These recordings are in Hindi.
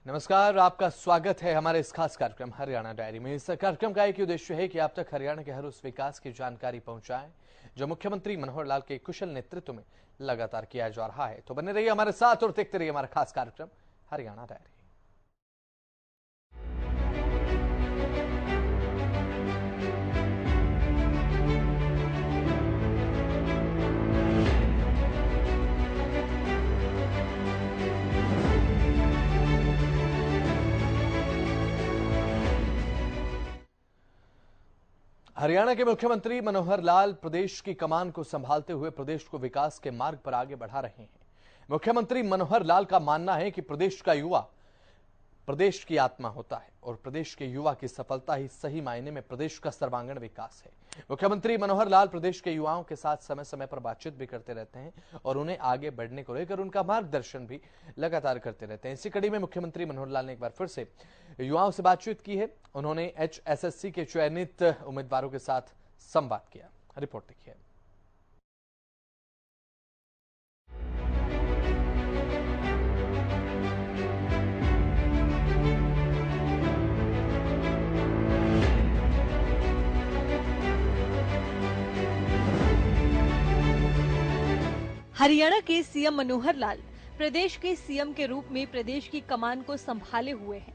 नमस्कार, आपका स्वागत है हमारे इस खास कार्यक्रम हरियाणा डायरी में। इस कार्यक्रम का एक उद्देश्य है कि आप तक हरियाणा के हर उस विकास की जानकारी पहुंचाएं जो मुख्यमंत्री मनोहर लाल के कुशल नेतृत्व में लगातार किया जा रहा है। तो बने रहिए हमारे साथ और देखते रहिए हमारा खास कार्यक्रम हरियाणा डायरी। हरियाणा के मुख्यमंत्री मनोहर लाल प्रदेश की कमान को संभालते हुए प्रदेश को विकास के मार्ग पर आगे बढ़ा रहे हैं। मुख्यमंत्री मनोहर लाल का मानना है कि प्रदेश का युवा प्रदेश की आत्मा होता है और प्रदेश के युवा की सफलता ही सही मायने में प्रदेश का सर्वांगीण विकास है। मुख्यमंत्री मनोहर लाल प्रदेश के युवाओं के साथ समय समय पर बातचीत भी करते रहते हैं और उन्हें आगे बढ़ने को लेकर उनका मार्गदर्शन भी लगातार करते रहते हैं। इसी कड़ी में मुख्यमंत्री मनोहर लाल ने एक बार फिर से युवाओं से बातचीत की है। उन्होंने HSSC के चयनित उम्मीदवारों के साथ संवाद किया। रिपोर्ट देखिए। हरियाणा के सीएम मनोहर लाल प्रदेश के सीएम के रूप में प्रदेश की कमान को संभाले हुए हैं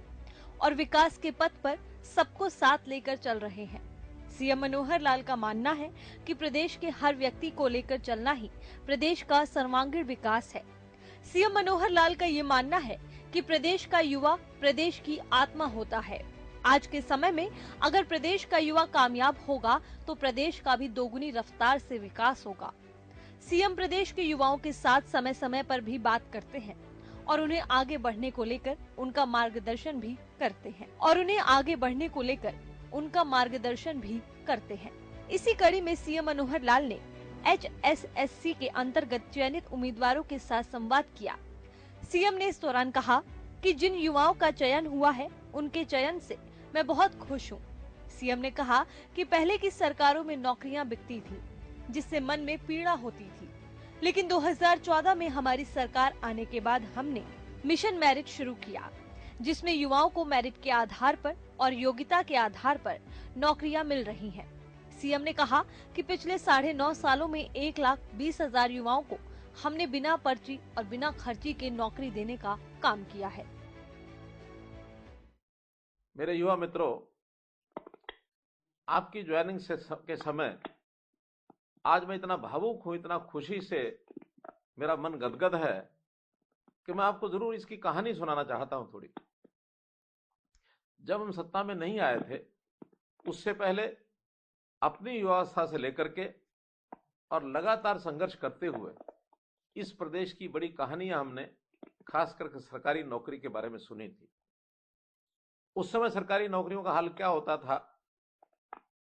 और विकास के पथ पर सबको साथ लेकर चल रहे हैं। सीएम मनोहर लाल का मानना है कि प्रदेश के हर व्यक्ति को लेकर चलना ही प्रदेश का सर्वांगीण विकास है। सीएम मनोहर लाल का ये मानना है कि प्रदेश का युवा प्रदेश की आत्मा होता है। आज के समय में अगर प्रदेश का युवा कामयाब होगा तो प्रदेश का भी दोगुनी रफ्तार से विकास होगा। सीएम प्रदेश के युवाओं के साथ समय समय पर भी बात करते हैं और उन्हें आगे बढ़ने को लेकर उनका मार्गदर्शन भी करते हैं। इसी कड़ी में सीएम मनोहर लाल ने HSSC के अंतर्गत चयनित उम्मीदवारों के साथ संवाद किया। सीएम ने इस दौरान कहा कि जिन युवाओं का चयन हुआ है उनके चयन से मैं बहुत खुश हूँ। सीएम ने कहा कि पहले की सरकारों में नौकरियां बिकती थी जिससे मन में पीड़ा होती थी, लेकिन 2014 में हमारी सरकार आने के बाद हमने मिशन मेरिट शुरू किया जिसमें युवाओं को मेरिट के आधार पर और योग्यता के आधार पर नौकरियां मिल रही हैं। सीएम ने कहा कि पिछले 9.5 सालों में 1,20,000 युवाओं को हमने बिना पर्ची और बिना खर्ची के नौकरी देने का काम किया है। मेरे युवा मित्रों, आपकी ज्वाइनिंग के समय आज मैं इतना भावुक हूं, इतना खुशी से मेरा मन गदगद है कि मैं आपको जरूर इसकी कहानी सुनाना चाहता हूं थोड़ी। जब हम सत्ता में नहीं आए थे उससे पहले अपनी युवावस्था से लेकर के और लगातार संघर्ष करते हुए इस प्रदेश की बड़ी कहानियां हमने खास करके सरकारी नौकरी के बारे में सुनी थी। उस समय सरकारी नौकरियों का हाल क्या होता था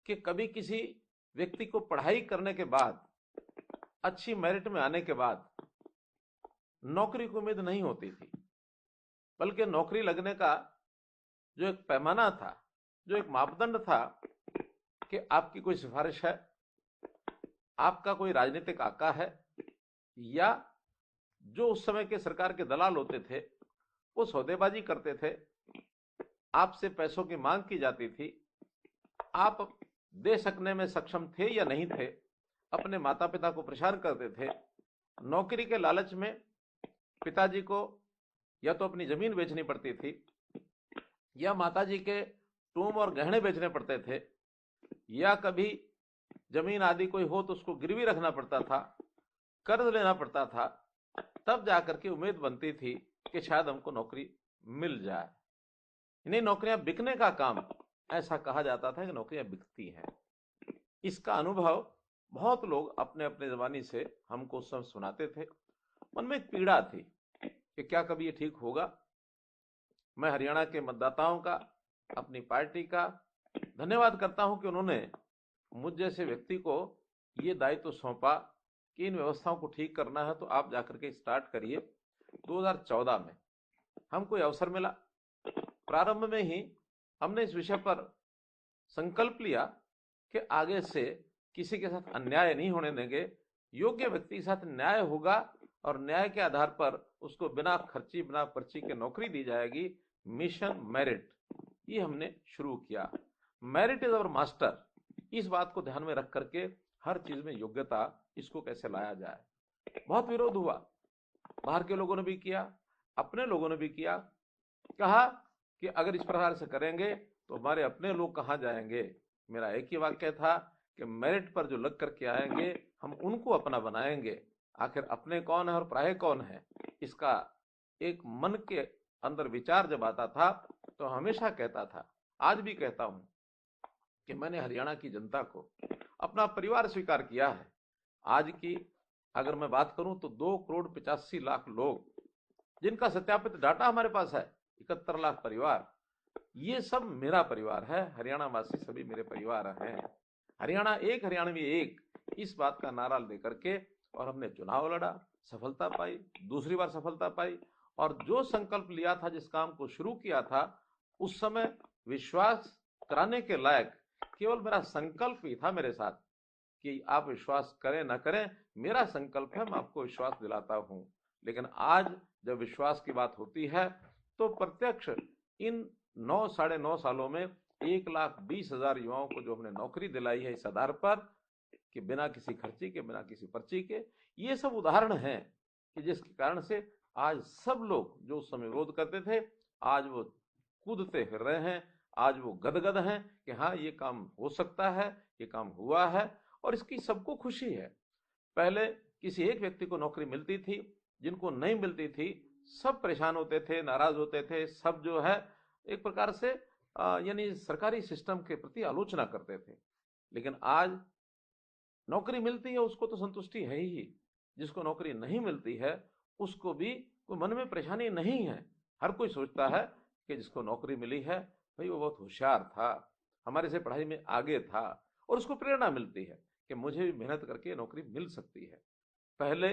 कि कभी किसी व्यक्ति को पढ़ाई करने के बाद, अच्छी मेरिट में आने के बाद नौकरी की उम्मीद नहीं होती थी, बल्कि नौकरी लगने का जो एक पैमाना था, जो एक मापदंड था कि आपकी कोई सिफारिश है, आपका कोई राजनीतिक आका है, या जो उस समय के सरकार के दलाल होते थे वो सौदेबाजी करते थे, आपसे पैसों की मांग की जाती थी, आप दे सकने में सक्षम थे या नहीं थे, अपने माता पिता को परेशान करते थे। नौकरी के लालच में पिताजी को या तो अपनी जमीन बेचनी पड़ती थी या माताजी के टूम और गहने बेचने पड़ते थे, या कभी जमीन आदि कोई हो तो उसको गिरवी रखना पड़ता था, कर्ज लेना पड़ता था, तब जाकर के उम्मीद बनती थी कि शायद हमको नौकरी मिल जाए। इन्हीं नौकरियां बिकने का काम, ऐसा कहा जाता था कि नौकरियां बिकती हैं। इसका अनुभव बहुत लोग अपने अपने जबानी से हमको सब सुनाते थे। मन में एक पीड़ा थी कि क्या कभी ये ठीक होगा। मैं हरियाणा के मतदाताओं का, अपनी पार्टी का धन्यवाद करता हूं कि उन्होंने मुझ जैसे व्यक्ति को ये दायित्व सौंपा कि इन व्यवस्थाओं को ठीक करना है तो आप जाकर के स्टार्ट करिए। 2014 में हमको अवसर मिला। प्रारंभ में ही हमने इस विषय पर संकल्प लिया कि आगे से किसी के साथ अन्याय नहीं होने देंगे, योग्य व्यक्ति के साथ न्याय होगा और न्याय के आधार पर उसको बिना खर्ची बिना पर्ची के नौकरी दी जाएगी। मिशन मेरिट ये हमने शुरू किया। Merit is our master. इस बात को ध्यान में रख करके हर चीज में योग्यता, इसको कैसे लाया जाए। बहुत विरोध हुआ, बाहर के लोगों ने भी किया, अपने लोगों ने भी किया। कहा कि अगर इस प्रकार से करेंगे तो हमारे अपने लोग कहाँ जाएंगे। मेरा एक ही वाक्य था कि मेरिट पर जो लग करके आएंगे हम उनको अपना बनाएंगे। आखिर अपने कौन है और पराये कौन है, इसका एक मन के अंदर विचार जब आता था तो हमेशा कहता था, आज भी कहता हूं कि मैंने हरियाणा की जनता को अपना परिवार स्वीकार किया है। आज की अगर मैं बात करूं तो 2,85,00,000 लोग, जिनका सत्यापित डाटा हमारे पास है, 71 लाख परिवार, ये सब मेरा परिवार है। हरियाणा वासी सभी मेरे परिवार हैं। हरियाणा एक, हरियाणवी एक, इस बात का नारा देकर के और हमने चुनाव लड़ा, सफलता पाई, दूसरी बार सफलता पाई। और जो संकल्प लिया था, जिस काम को शुरू किया था, उस समय विश्वास कराने के लायक केवल मेरा संकल्प ही था मेरे साथ कि आप विश्वास करें ना करें, मेरा संकल्प है, मैं आपको विश्वास दिलाता हूं। लेकिन आज जब विश्वास की बात होती है तो प्रत्यक्ष इन 9 साढ़े 9 सालों में 1,20,000 युवाओं को जो हमने नौकरी दिलाई है, इस आधार पर कि बिना किसी खर्ची के, बिना किसी पर्ची के, ये सब उदाहरण हैं कि जिसके कारण से आज सब लोग जो उस समय विरोध करते थे, आज वो कूदते फिर रहे हैं, आज वो गदगद हैं कि हाँ ये काम हो सकता है, ये काम हुआ है और इसकी सबको खुशी है। पहले किसी एक व्यक्ति को नौकरी मिलती थी, जिनको नहीं मिलती थी सब परेशान होते थे, नाराज होते थे, सब जो है एक प्रकार से यानी सरकारी सिस्टम के प्रति आलोचना करते थे। लेकिन आज नौकरी मिलती है उसको तो संतुष्टि है ही, जिसको नौकरी नहीं मिलती है उसको भी कोई मन में परेशानी नहीं है। हर कोई सोचता है कि जिसको नौकरी मिली है भाई वो बहुत होशियार था, हमारे से पढ़ाई में आगे था, और उसको प्रेरणा मिलती है कि मुझे भी मेहनत करके नौकरी मिल सकती है। पहले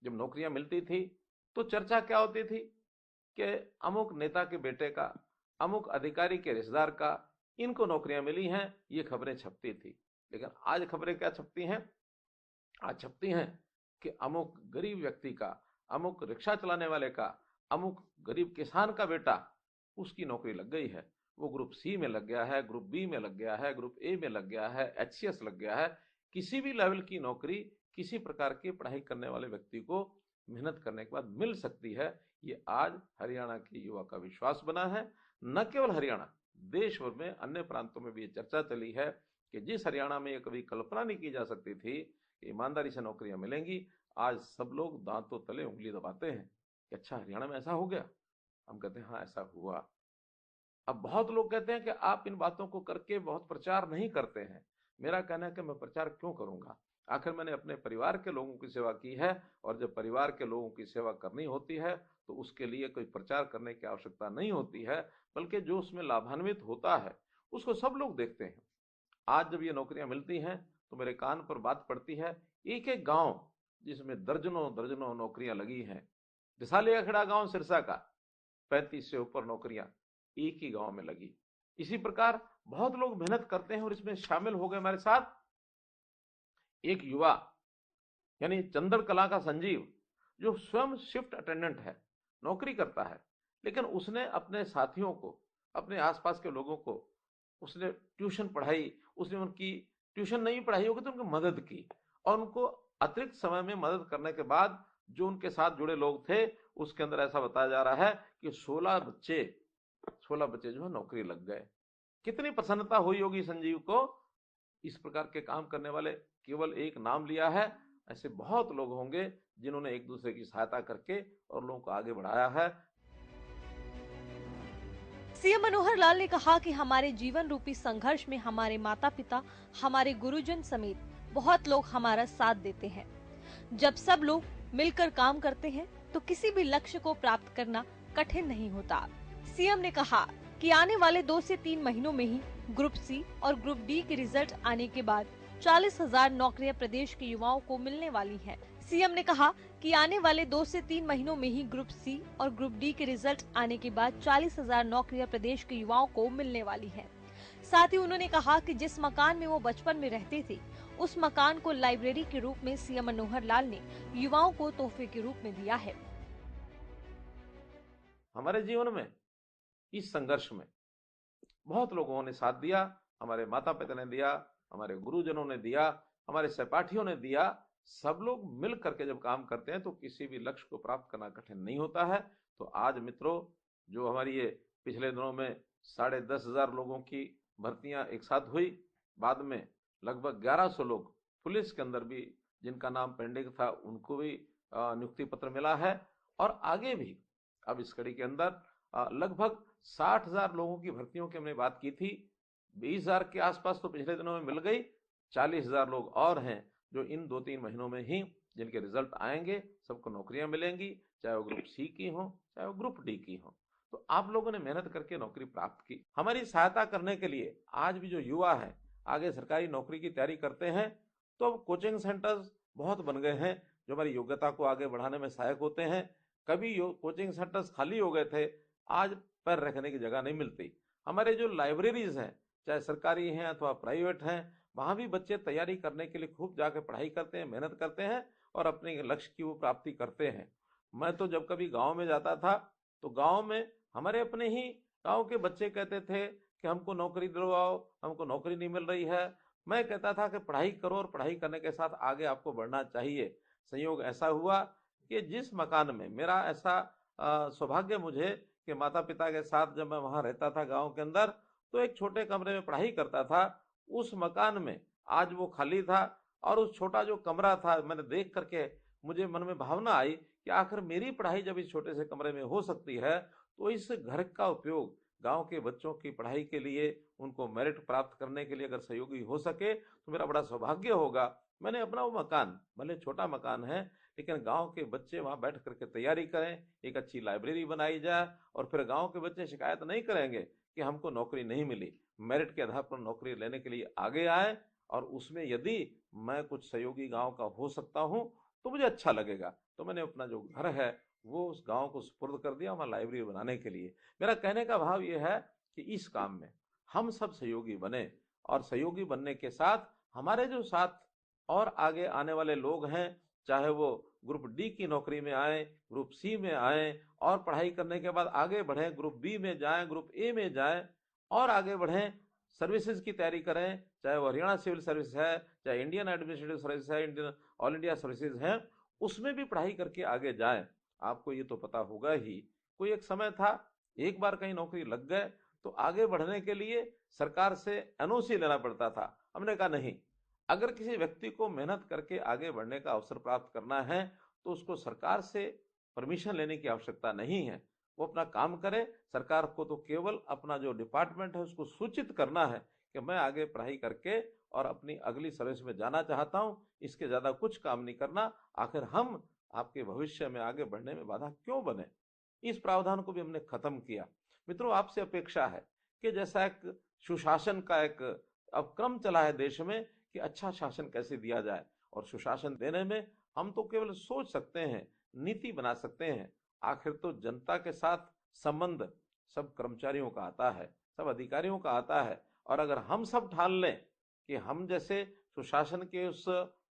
जब नौकरियां मिलती थी तो चर्चा क्या होती थी कि अमुक नेता के बेटे का, अमुक अधिकारी के रिश्तेदार का, इनको नौकरियां मिली हैं, ये खबरें छपती थी। लेकिन आज खबरें क्या छपती हैं? आज छपती हैं कि अमुक गरीब व्यक्ति का, अमुक रिक्शा चलाने वाले का, अमुक गरीब किसान का बेटा, उसकी नौकरी लग गई है, वो ग्रुप सी में लग गया है, ग्रुप बी में लग गया है, ग्रुप ए में लग गया है, HCS लग गया है। किसी भी लेवल की नौकरी किसी प्रकार की पढ़ाई करने वाले व्यक्ति को मेहनत करने के बाद मिल सकती है। ये आज हरियाणा के युवा का विश्वास बना है। न केवल हरियाणा, देश भर में अन्य प्रांतों में भी ये चर्चा चली है कि जिस हरियाणा में ये कभी कल्पना नहीं की जा सकती थी कि ईमानदारी से नौकरियां मिलेंगी, आज सब लोग दांतों तले उंगली दबाते हैं कि अच्छा हरियाणा में ऐसा हो गया। हम कहते हैं हाँ ऐसा हुआ। अब बहुत लोग कहते हैं कि आप इन बातों को करके बहुत प्रचार नहीं करते हैं। मेरा कहना है कि मैं प्रचार क्यों करूंगा, आखिर मैंने अपने परिवार के लोगों की सेवा की है, और जब परिवार के लोगों की सेवा करनी होती है तो उसके लिए कोई प्रचार करने की आवश्यकता नहीं होती है, बल्कि जो उसमें लाभान्वित होता है उसको सब लोग देखते हैं। आज जब ये नौकरियां मिलती हैं तो मेरे कान पर बात पड़ती है, एक एक गांव जिसमें दर्जनों दर्जनों नौकरियां लगी हैं। दिसाली अखेड़ा गांव सिरसा का 35 से ऊपर नौकरियां एक ही गांव में लगी। इसी प्रकार बहुत लोग मेहनत करते हैं और इसमें शामिल हो गए हमारे साथ। एक युवा यानी चंदड़ कला का संजीव, जो स्वयं शिफ्ट अटेंडेंट है, नौकरी करता है, लेकिन उसने अपने साथियों को, अपने आसपास के लोगों को उसने ट्यूशन पढ़ाई, उसने उनकी ट्यूशन नहीं पढ़ाई होगी तो उनकी मदद की, और उनको अतिरिक्त समय में मदद करने के बाद जो उनके साथ जुड़े लोग थे उसके अंदर ऐसा बताया जा रहा है कि 16 बच्चे जो है नौकरी लग गए। कितनी प्रसन्नता हुई होगी संजीव को। इस प्रकार के काम करने वाले केवल एक नाम लिया है, ऐसे बहुत लोग होंगे जिन्होंने एक दूसरे की सहायता करके और लोगों को आगे बढ़ाया है। सीएम मनोहर लाल ने कहा कि हमारे जीवन रूपी संघर्ष में हमारे माता पिता, हमारे गुरुजन समेत बहुत लोग हमारा साथ देते हैं। जब सब लोग मिलकर काम करते हैं तो किसी भी लक्ष्य को प्राप्त करना कठिन नहीं होता। सीएम ने कहा कि आने वाले 2 से 3 महीनों में ही ग्रुप सी और ग्रुप डी के रिजल्ट आने के बाद 40,000 नौकरियां प्रदेश के युवाओं को मिलने वाली हैं। सीएम ने कहा कि आने वाले 2 से 3 महीनों में ही ग्रुप सी और ग्रुप डी के रिजल्ट आने के बाद 40,000 नौकरियां प्रदेश के युवाओं को मिलने वाली हैं। साथ ही उन्होंने कहा कि जिस मकान में वो बचपन में रहते थे, उस मकान को लाइब्रेरी के रूप में सीएम मनोहर लाल ने युवाओं को तोहफे के रूप में दिया है। हमारे जीवन में इस संघर्ष में बहुत लोगों ने साथ दिया, हमारे माता पिता ने दिया, हमारे गुरुजनों ने दिया, हमारे सहपाठियों ने दिया। सब लोग मिल करके जब काम करते हैं तो किसी भी लक्ष्य को प्राप्त करना कठिन नहीं होता है। तो आज मित्रों, जो हमारी ये पिछले दिनों में 10,500 लोगों की भर्तियां एक साथ हुई, बाद में लगभग 1100 लोग पुलिस के अंदर भी जिनका नाम पेंडिंग था उनको भी नियुक्ति पत्र मिला है। और आगे भी अब इस कड़ी के अंदर लगभग 60,000 लोगों की भर्तियों की हमने बात की थी। 20,000 के आसपास तो पिछले दिनों में मिल गई। 40,000 लोग और हैं जो इन 2-3 महीनों में ही जिनके रिजल्ट आएंगे, सबको नौकरियां मिलेंगी, चाहे वो ग्रुप सी की हो, चाहे वो ग्रुप डी की हो। तो आप लोगों ने मेहनत करके नौकरी प्राप्त की। हमारी सहायता करने के लिए आज भी जो युवा हैं आगे सरकारी नौकरी की तैयारी करते हैं, तो अब कोचिंग सेंटर्स बहुत बन गए हैं जो हमारी योग्यता को आगे बढ़ाने में सहायक होते हैं। कभी कोचिंग सेंटर्स खाली हो गए थे, आज पैर रखने की जगह नहीं मिलती। हमारे जो लाइब्रेरीज हैं, चाहे सरकारी हैं अथवा प्राइवेट हैं, वहाँ भी बच्चे तैयारी करने के लिए खूब जाके पढ़ाई करते हैं, मेहनत करते हैं और अपने लक्ष्य की वो प्राप्ति करते हैं। मैं तो जब कभी गांव में जाता था तो गांव में हमारे अपने ही गांव के बच्चे कहते थे कि हमको नौकरी दिलवाओ, हमको नौकरी नहीं मिल रही है। मैं कहता था कि पढ़ाई करो और पढ़ाई करने के साथ आगे आपको बढ़ना चाहिए। संयोग ऐसा हुआ कि जिस मकान में मेरा ऐसा सौभाग्य मुझे कि माता पिता के साथ जब मैं वहाँ रहता था गाँव के अंदर, तो एक छोटे कमरे में पढ़ाई करता था। उस मकान में आज वो खाली था और उस छोटा जो कमरा था, मैंने देख करके मुझे मन में भावना आई कि आखिर मेरी पढ़ाई जब इस छोटे से कमरे में हो सकती है, तो इस घर का उपयोग गांव के बच्चों की पढ़ाई के लिए, उनको मेरिट प्राप्त करने के लिए अगर सहयोगी हो सके तो मेरा बड़ा सौभाग्य होगा। मैंने अपना वो मकान, भले छोटा मकान है, लेकिन गांव के बच्चे वहां बैठ करके तैयारी करें, एक अच्छी लाइब्रेरी बनाई जाए और फिर गांव के बच्चे शिकायत नहीं करेंगे कि हमको नौकरी नहीं मिली। मेरिट के आधार पर नौकरी लेने के लिए आगे आए और उसमें यदि मैं कुछ सहयोगी गांव का हो सकता हूं तो मुझे अच्छा लगेगा। तो मैंने अपना जो घर है वो उस गांव को सुपुर्द कर दिया वहां लाइब्रेरी बनाने के लिए। मेरा कहने का भाव यह है कि इस काम में हम सब सहयोगी बने और सहयोगी बनने के साथ हमारे जो साथ और आगे आने वाले लोग हैं, चाहे वो ग्रुप डी की नौकरी में आए, ग्रुप सी में आए और पढ़ाई करने के बाद आगे बढ़ें, ग्रुप बी में जाएं, ग्रुप ए में जाएं और आगे बढ़ें, सर्विसेज की तैयारी करें, चाहे वो हरियाणा सिविल सर्विस है, चाहे इंडियन एडमिनिस्ट्रेटिव सर्विस है, इंडियन ऑल इंडिया सर्विसेज हैं, उसमें भी पढ़ाई करके आगे जाएं। आपको ये तो पता होगा ही, कोई एक समय था एक बार कहीं नौकरी लग गए तो आगे बढ़ने के लिए सरकार से एनओसी लेना पड़ता था। हमने कहा नहीं, अगर किसी व्यक्ति को मेहनत करके आगे बढ़ने का अवसर प्राप्त करना है तो उसको सरकार से परमिशन लेने की आवश्यकता नहीं है। वो अपना काम करे, सरकार को तो केवल अपना जो डिपार्टमेंट है उसको सूचित करना है कि मैं आगे पढ़ाई करके और अपनी अगली सर्विस में जाना चाहता हूं, इसके ज्यादा कुछ काम नहीं करना। आखिर हम आपके भविष्य में आगे बढ़ने में बाधा क्यों बने। इस प्रावधान को भी हमने खत्म किया। मित्रों, आपसे अपेक्षा है कि जैसा एक सुशासन का एक अब क्रम चला है देश में कि अच्छा शासन कैसे दिया जाए, और सुशासन देने में हम तो केवल सोच सकते हैं, नीति बना सकते हैं। आखिर तो जनता के साथ संबंध सब कर्मचारियों का आता है, सब अधिकारियों का आता है। और अगर हम सब ठान लें कि हम जैसे सुशासन के उस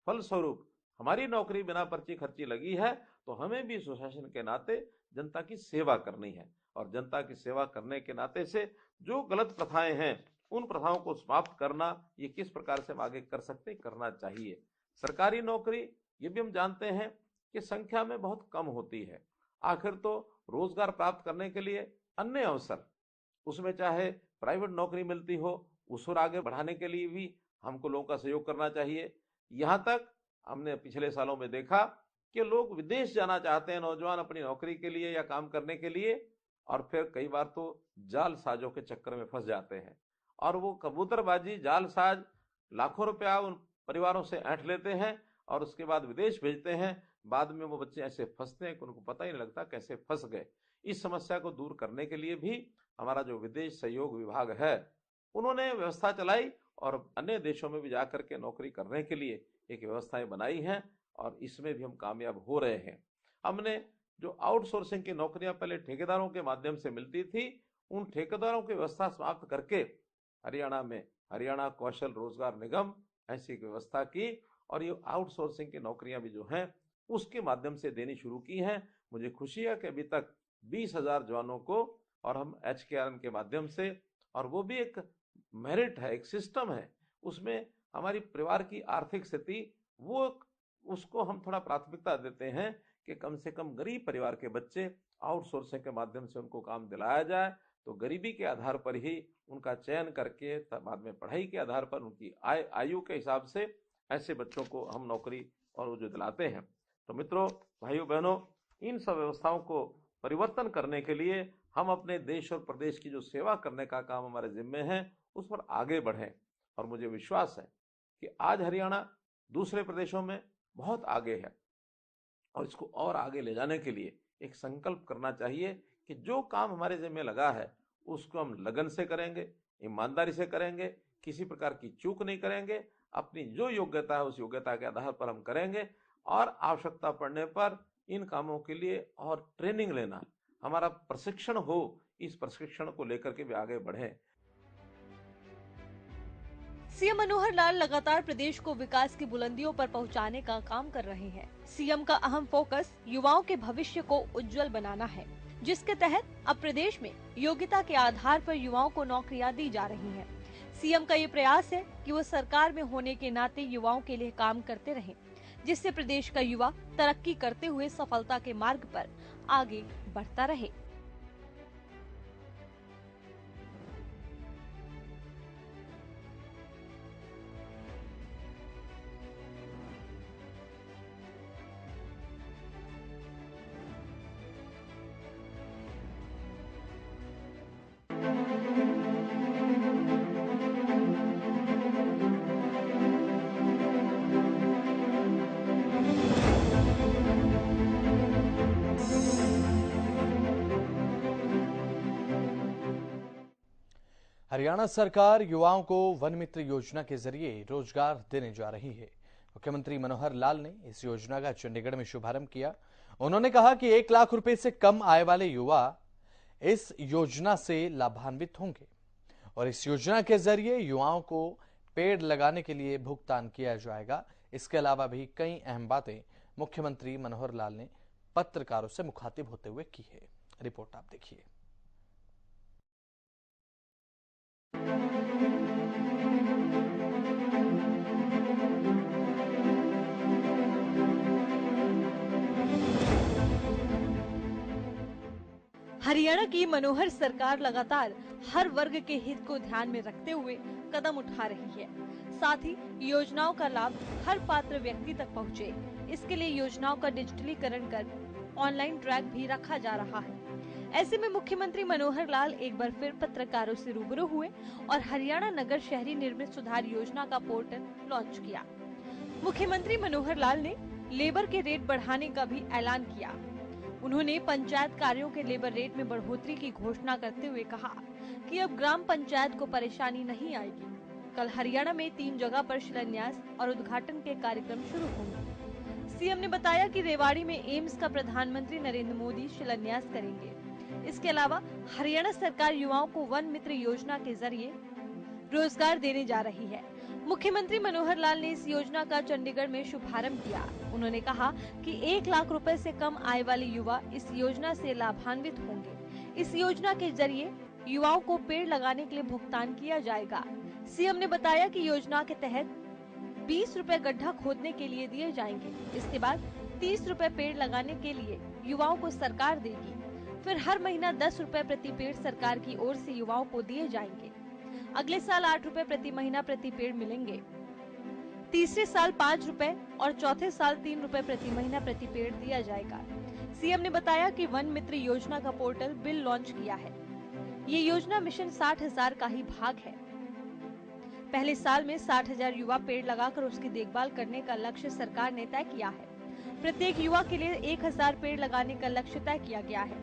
फलस्वरूप हमारी नौकरी बिना पर्ची खर्ची लगी है, तो हमें भी सुशासन के नाते जनता की सेवा करनी है। और जनता की सेवा करने के नाते से जो गलत प्रथाएं हैं उन प्रथाओं को समाप्त करना, ये किस प्रकार से हम आगे कर सकते हैं, करना चाहिए। सरकारी नौकरी ये भी हम जानते हैं कि संख्या में बहुत कम होती है। आखिर तो रोजगार प्राप्त करने के लिए अन्य अवसर, उसमें चाहे प्राइवेट नौकरी मिलती हो, उस ओर आगे बढ़ाने के लिए भी हमको लोगों का सहयोग करना चाहिए। यहाँ तक हमने पिछले सालों में देखा कि लोग विदेश जाना चाहते हैं नौजवान अपनी नौकरी के लिए या काम करने के लिए, और फिर कई बार तो जालसाजों के चक्कर में फंस जाते हैं और वो कबूतरबाजी जालसाज लाखों रुपया उन परिवारों से ऐंठ लेते हैं और उसके बाद विदेश भेजते हैं। बाद में वो बच्चे ऐसे फंसते हैं कि उनको पता ही नहीं लगता कैसे फंस गए। इस समस्या को दूर करने के लिए भी हमारा जो विदेश सहयोग विभाग है उन्होंने व्यवस्था चलाई और अन्य देशों में भी जाकर के नौकरी करने के लिए एक व्यवस्थाएं बनाई हैं और इसमें भी हम कामयाब हो रहे हैं। हमने जो आउटसोर्सिंग की नौकरियां पहले ठेकेदारों के माध्यम से मिलती थी, उन ठेकेदारों की व्यवस्था समाप्त करके हरियाणा में हरियाणा कौशल रोजगार निगम ऐसी व्यवस्था की और ये आउटसोर्सिंग की नौकरियां भी जो हैं उसके माध्यम से देनी शुरू की हैं। मुझे खुशी है कि अभी तक 20,000 जवानों को और हम HKRN के माध्यम से, और वो भी एक मेरिट है, एक सिस्टम है, उसमें हमारी परिवार की आर्थिक स्थिति वो उसको हम थोड़ा प्राथमिकता देते हैं कि कम से कम गरीब परिवार के बच्चे आउटसोर्सिंग के माध्यम से उनको काम दिलाया जाए। तो गरीबी के आधार पर ही उनका चयन करके बाद में पढ़ाई के आधार पर उनकी आयु के हिसाब से ऐसे बच्चों को हम नौकरी और वो जो दिलाते हैं। तो मित्रों, भाइयों बहनों, इन सब व्यवस्थाओं को परिवर्तन करने के लिए हम अपने देश और प्रदेश की जो सेवा करने का काम हमारे जिम्मे है उस पर आगे बढ़ें। और मुझे विश्वास है कि आज हरियाणा दूसरे प्रदेशों में बहुत आगे है और इसको और आगे ले जाने के लिए एक संकल्प करना चाहिए कि जो काम हमारे जिम्मे लगा है उसको हम लगन से करेंगे, ईमानदारी से करेंगे, किसी प्रकार की चूक नहीं करेंगे, अपनी जो योग्यता है उस योग्यता के आधार पर हम करेंगे और आवश्यकता पड़ने पर इन कामों के लिए और ट्रेनिंग लेना, हमारा प्रशिक्षण हो, इस प्रशिक्षण को लेकर के भी आगे बढ़ें। सीएम मनोहर लाल लगातार प्रदेश को विकास की बुलंदियों पर पहुंचाने का काम कर रहे हैं। सीएम का अहम फोकस युवाओं के भविष्य को उज्जवल बनाना है, जिसके तहत अब प्रदेश में योग्यता के आधार पर युवाओं को नौकरियां दी जा रही हैं। सीएम का ये प्रयास है कि वो सरकार में होने के नाते युवाओं के लिए काम करते रहें, जिससे प्रदेश का युवा तरक्की करते हुए सफलता के मार्ग पर आगे बढ़ता रहे। हरियाणा सरकार युवाओं को वन मित्र योजना के जरिए रोजगार देने जा रही है। मुख्यमंत्री मनोहर लाल ने इस योजना का चंडीगढ़ में शुभारंभ किया। उन्होंने कहा कि 1 लाख रुपए से कम आय वाले युवा इस योजना से लाभान्वित होंगे और इस योजना के जरिए युवाओं को पेड़ लगाने के लिए भुगतान किया जाएगा। इसके अलावा भी कई अहम बातें मुख्यमंत्री मनोहर लाल ने पत्रकारों से मुखातिब होते हुए की है। रिपोर्ट आप देखिए। हरियाणा की मनोहर सरकार लगातार हर वर्ग के हित को ध्यान में रखते हुए कदम उठा रही है। साथ ही योजनाओं का लाभ हर पात्र व्यक्ति तक पहुंचे, इसके लिए योजनाओं का डिजिटलीकरण कर ऑनलाइन ट्रैक भी रखा जा रहा है। ऐसे में मुख्यमंत्री मनोहर लाल एक बार फिर पत्रकारों से रूबरू हुए और हरियाणा नगर शहरी निर्मित सुधार योजना का पोर्टल लॉन्च किया। मुख्यमंत्री मनोहर लाल ने लेबर के रेट बढ़ाने का भी ऐलान किया। उन्होंने पंचायत कार्यों के लेबर रेट में बढ़ोतरी की घोषणा करते हुए कहा कि अब ग्राम पंचायत को परेशानी नहीं आएगी। कल हरियाणा में 3 जगह पर शिलान्यास और उद्घाटन के कार्यक्रम शुरू होंगे। सीएम ने बताया कि रेवाड़ी में एम्स का प्रधानमंत्री नरेंद्र मोदी शिलान्यास करेंगे। इसके अलावा हरियाणा सरकार युवाओं को वन मित्र योजना के जरिए रोजगार देने जा रही है। मुख्यमंत्री मनोहर लाल ने इस योजना का चंडीगढ़ में शुभारंभ किया। उन्होंने कहा कि 1 लाख रुपए से कम आय वाले युवा इस योजना से लाभान्वित होंगे। इस योजना के जरिए युवाओं को पेड़ लगाने के लिए भुगतान किया जाएगा। सीएम ने बताया कि योजना के तहत 20 रुपए गड्ढा खोदने के लिए दिए जाएंगे। इसके बाद 30 रुपए पेड़ लगाने के लिए युवाओं को सरकार देगी। फिर हर महीना 10 रुपए प्रति पेड़ सरकार की ओर से युवाओं को दिए जाएंगे। अगले साल 8 रुपए प्रति महीना प्रति पेड़ मिलेंगे। तीसरे साल 5 रुपए और चौथे साल 3 रुपए प्रति महीना प्रति पेड़ दिया जाएगा। सीएम ने बताया कि वन मित्र योजना का पोर्टल बिल लॉन्च किया है। ये योजना मिशन 60,000 का ही भाग है। पहले साल में 60,000 युवा पेड़ लगाकर उसकी देखभाल करने का लक्ष्य सरकार ने तय किया है। प्रत्येक युवा के लिए 1000 पेड़ लगाने का लक्ष्य तय किया गया है।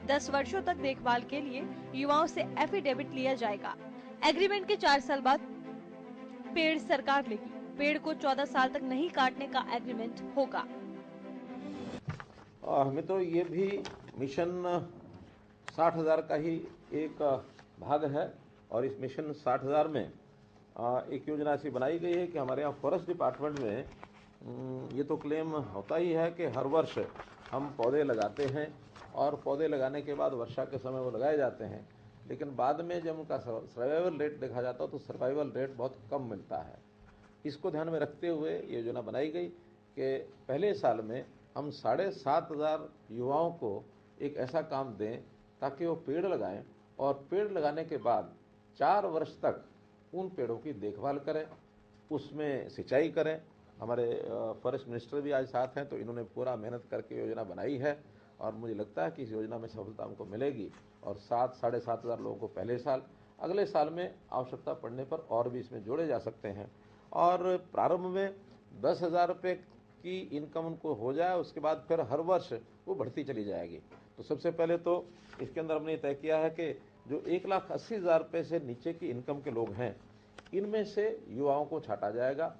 10 वर्षों तक देखभाल के लिए युवाओं से एफिडेविट लिया जाएगा। एग्रीमेंट के 4 साल बाद पेड़ सरकार लेगी। पेड़ को 14 साल तक नहीं काटने का एग्रीमेंट होगा। हमें तो ये भी मिशन 60,000 का ही एक भाग है और इस मिशन 60,000 में एक योजना ऐसी बनाई गई है कि हमारे यहाँ फॉरेस्ट डिपार्टमेंट में ये तो क्लेम होता ही है कि हर वर्ष हम पौधे लगाते हैं और पौधे लगाने के बाद वर्षा के समय वो लगाए जाते हैं, लेकिन बाद में जब उनका सर्वाइवल रेट देखा जाता है तो सर्वाइवल रेट बहुत कम मिलता है। इसको ध्यान में रखते हुए ये योजना बनाई गई कि पहले साल में हम 7,500 युवाओं को एक ऐसा काम दें ताकि वो पेड़ लगाएं और पेड़ लगाने के बाद 4 वर्ष तक उन पेड़ों की देखभाल करें, उसमें सिंचाई करें। हमारे फॉरेस्ट मिनिस्टर भी आज साथ हैं, तो इन्होंने पूरा मेहनत करके योजना बनाई है और मुझे लगता है कि इस योजना में सफलता हमको मिलेगी। और 7,500 लोगों को पहले साल, अगले साल में आवश्यकता पड़ने पर और भी इसमें जोड़े जा सकते हैं। और प्रारंभ में 10,000 रुपये की इनकम उनको हो जाए, उसके बाद फिर हर वर्ष वो बढ़ती चली जाएगी। तो सबसे पहले तो इसके अंदर हमने तय किया है कि जो 1,80,000 रुपये से नीचे की इनकम के लोग हैं, इनमें से युवाओं को छांटा जाएगा।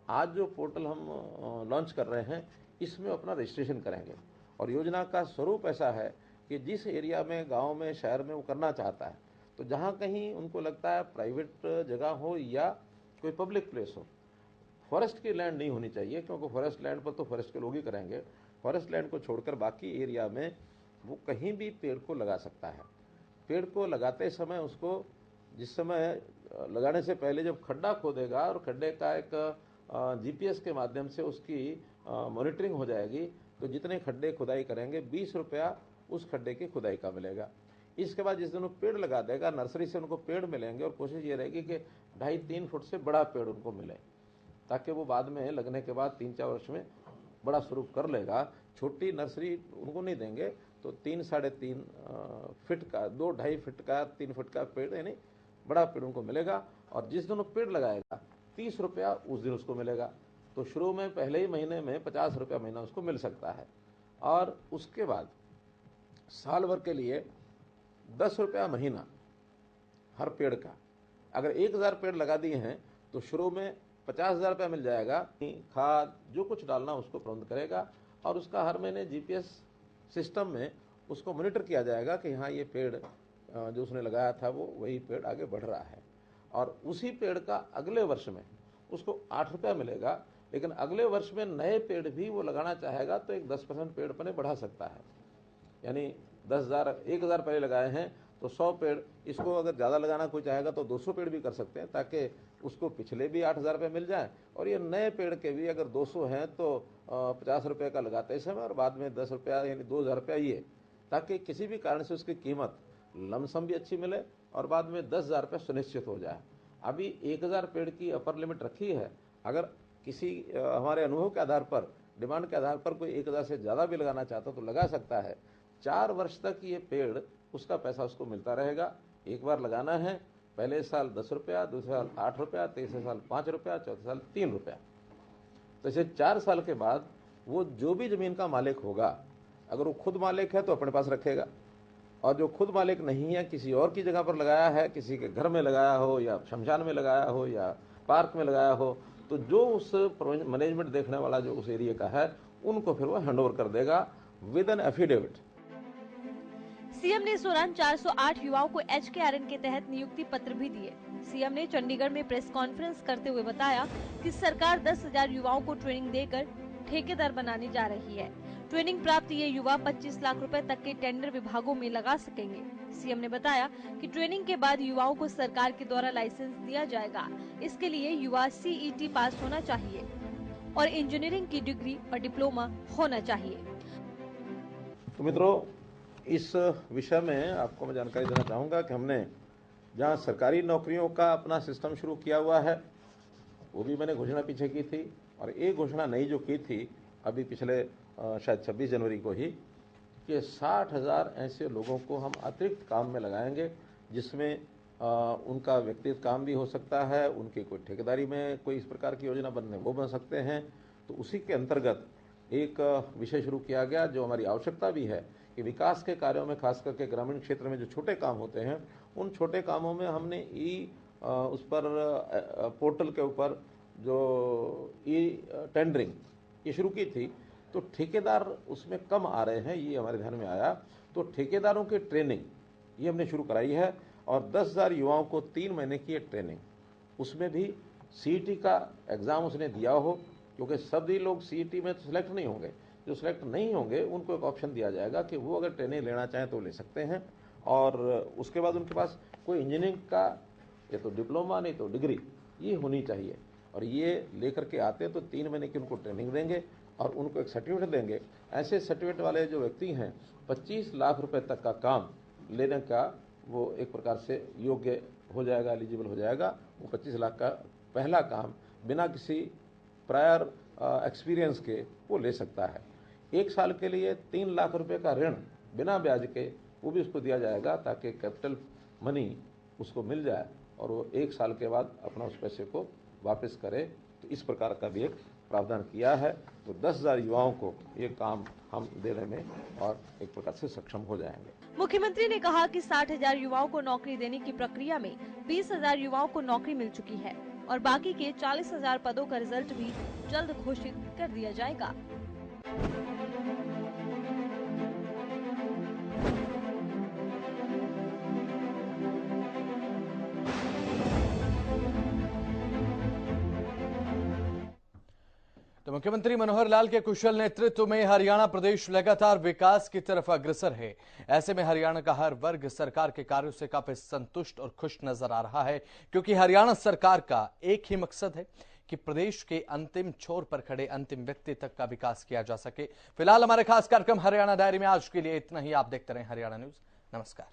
आज जो पोर्टल हम लॉन्च कर रहे हैं, इसमें अपना रजिस्ट्रेशन करेंगे और योजना का स्वरूप ऐसा है कि जिस एरिया में, गांव में, शहर में वो करना चाहता है, तो जहां कहीं उनको लगता है प्राइवेट जगह हो या कोई पब्लिक प्लेस हो, फॉरेस्ट की लैंड नहीं होनी चाहिए, क्योंकि फॉरेस्ट लैंड पर तो फॉरेस्ट के लोग ही करेंगे। फॉरेस्ट लैंड को छोड़कर बाकी एरिया में वो कहीं भी पेड़ को लगा सकता है। पेड़ को लगाते समय उसको जिस समय लगाने से पहले जब खड्डा खोदेगा और खड्डे का एक जीपीएस के माध्यम से उसकी मॉनिटरिंग हो जाएगी, तो जितने खड्डे खुदाई करेंगे 20 रुपया उस खड्डे की खुदाई का मिलेगा। इसके बाद जिस दिन वो पेड़ लगा देगा, नर्सरी से उनको पेड़ मिलेंगे और कोशिश ये रहेगी कि 2.5-3 फुट से बड़ा पेड़ उनको मिले, ताकि वो बाद में लगने के बाद 3-4 वर्ष में बड़ा स्वरूप कर लेगा। छोटी नर्सरी उनको नहीं देंगे, तो 3-3.5 फीट का, 2-2.5 फीट का, 3 फुट का पेड़, यानी बड़ा पेड़ उनको मिलेगा। और जिस दिन वो पेड़ लगाएगा 30 रुपया उस दिन उसको मिलेगा। तो शुरू में पहले ही महीने में 50 रुपया महीना उसको मिल सकता है। और उसके बाद साल भर के लिए 10 रुपया महीना हर पेड़ का। अगर 1,000 पेड़ लगा दिए हैं तो शुरू में 50,000 रुपया मिल जाएगा। खाद जो कुछ डालना उसको प्रबंध करेगा और उसका हर महीने जीपीएस सिस्टम में उसको मॉनिटर किया जाएगा कि हाँ, ये पेड़ जो उसने लगाया था वो वही पेड़ आगे बढ़ रहा है। और उसी पेड़ का अगले वर्ष में उसको 8 रुपया मिलेगा, लेकिन अगले वर्ष में नए पेड़ भी वो लगाना चाहेगा तो एक 10% पेड़ पने बढ़ा सकता है। यानी 1,000 पहले लगाए हैं तो 100 पेड़, इसको अगर ज़्यादा लगाना कोई चाहेगा तो 200 पेड़ भी कर सकते हैं, ताकि उसको पिछले भी 8,000 रुपये मिल जाए और ये नए पेड़ के भी अगर 200 हैं तो 50 रुपये का लगाते समय और बाद में 10 रुपया यानी 2,000 रुपया ये, ताकि किसी भी कारण से उसकी कीमत लमसम भी अच्छी मिले और बाद में 10,000 रुपये सुनिश्चित हो जाए। अभी 1,000 पेड़ की अपर लिमिट रखी है। अगर किसी हमारे अनुभव के आधार पर, डिमांड के आधार पर कोई 1,000 से ज़्यादा भी लगाना चाहता तो लगा सकता है। 4 वर्ष तक ये पेड़, उसका पैसा उसको मिलता रहेगा। एक बार लगाना है, पहले साल 10 रुपया, दूसरे साल 8 रुपया, तीसरे साल 5 रुपया, चौथे साल 3 रुपया। तो इसे 4 साल के बाद वो जो भी ज़मीन का मालिक होगा, अगर वो खुद मालिक है तो अपने पास रखेगा, और जो खुद मालिक नहीं है, किसी और की जगह पर लगाया है, किसी के घर में लगाया हो या शमशान में लगाया हो या पार्क में लगाया हो, तो जो उस मैनेजमेंट देखने वाला जो उस एरिया का है, उनको फिर वो हैंड ओवर कर देगा विद एन एफिडेविट। सीएम ने इस दौरान 408 युवाओं को HKRN के तहत नियुक्ति पत्र भी दिए। सीएम ने चंडीगढ़ में प्रेस कॉन्फ्रेंस करते हुए बताया कि सरकार 10,000 युवाओं को ट्रेनिंग देकर ठेकेदार बनाने जा रही है। ट्रेनिंग प्राप्त ये युवा 25 लाख रुपए तक के टेंडर विभागों में लगा सकेंगे। सीएम ने बताया कि ट्रेनिंग के बाद युवाओं को सरकार के द्वारा लाइसेंस दिया जाएगा। इसके लिए युवा CET पास होना चाहिए और इंजीनियरिंग की डिग्री और डिप्लोमा होना चाहिए। तो मित्रों, इस विषय में आपको मैं जानकारी देना चाहूँगा कि हमने जहाँ सरकारी नौकरियों का अपना सिस्टम शुरू किया हुआ है, वो भी मैंने घोषणा पीछे की थी, और एक घोषणा नई जो की थी अभी पिछले शायद 26 जनवरी को ही, कि 60,000 ऐसे लोगों को हम अतिरिक्त काम में लगाएंगे, जिसमें उनका व्यक्तिगत काम भी हो सकता है, उनकी कोई ठेकेदारी में कोई इस प्रकार की योजना बनने वो बन सकते हैं। तो उसी के अंतर्गत एक विषय शुरू किया गया, जो हमारी आवश्यकता भी है कि विकास के कार्यों में, खास करके ग्रामीण क्षेत्र में जो छोटे काम होते हैं, उन छोटे कामों में हमने उस पर पोर्टल के ऊपर जो टेंडरिंग ये शुरू की थी, तो ठेकेदार उसमें कम आ रहे हैं, ये हमारे ध्यान में आया। तो ठेकेदारों की ट्रेनिंग ये हमने शुरू कराई है, और 10,000 युवाओं को 3 महीने की एक ट्रेनिंग, उसमें भी सीईटी का एग्ज़ाम उसने दिया हो, क्योंकि सभी लोग सीईटी में तो सिलेक्ट नहीं होंगे, जो सिलेक्ट नहीं होंगे उनको एक ऑप्शन दिया जाएगा कि वो अगर ट्रेनिंग लेना चाहें तो ले सकते हैं। और उसके बाद उनके पास कोई इंजीनियरिंग का ये तो डिप्लोमा नहीं तो डिग्री ये होनी चाहिए, और ये लेकर के आते हैं तो 3 महीने की उनको ट्रेनिंग देंगे और उनको एक सर्टिफिकेट देंगे। ऐसे सर्टिफिकेट वाले जो व्यक्ति हैं 25 लाख रुपए तक का काम लेने का वो एक प्रकार से योग्य हो जाएगा, एलिजिबल हो जाएगा। वो 25 लाख का पहला काम बिना किसी प्रायर एक्सपीरियंस के वो ले सकता है। 1 साल के लिए 3 लाख रुपए का ऋण बिना ब्याज के वो भी उसको दिया जाएगा, ताकि कैपिटल मनी उसको मिल जाए और वो 1 साल के बाद अपना उस पैसे को वापस करे। तो इस प्रकार का भी एक प्रावधान किया है। तो 10,000 युवाओं को ये काम हम देने में और एक प्रकार से सक्षम हो जाएंगे। मुख्यमंत्री ने कहा कि 60,000 युवाओं को नौकरी देने की प्रक्रिया में 20,000 युवाओं को नौकरी मिल चुकी है और बाकी के 40,000 पदों का रिजल्ट भी जल्द घोषित कर दिया जाएगा। तो मुख्यमंत्री मनोहर लाल के कुशल नेतृत्व में हरियाणा प्रदेश लगातार विकास की तरफ अग्रसर है। ऐसे में हरियाणा का हर वर्ग सरकार के कार्यों से काफी संतुष्ट और खुश नजर आ रहा है, क्योंकि हरियाणा सरकार का एक ही मकसद है कि प्रदेश के अंतिम छोर पर खड़े अंतिम व्यक्ति तक का विकास किया जा सके। फिलहाल हमारे खास कार्यक्रम हरियाणा डायरी में आज के लिए इतना ही। आप देखते रहें हरियाणा न्यूज। नमस्कार।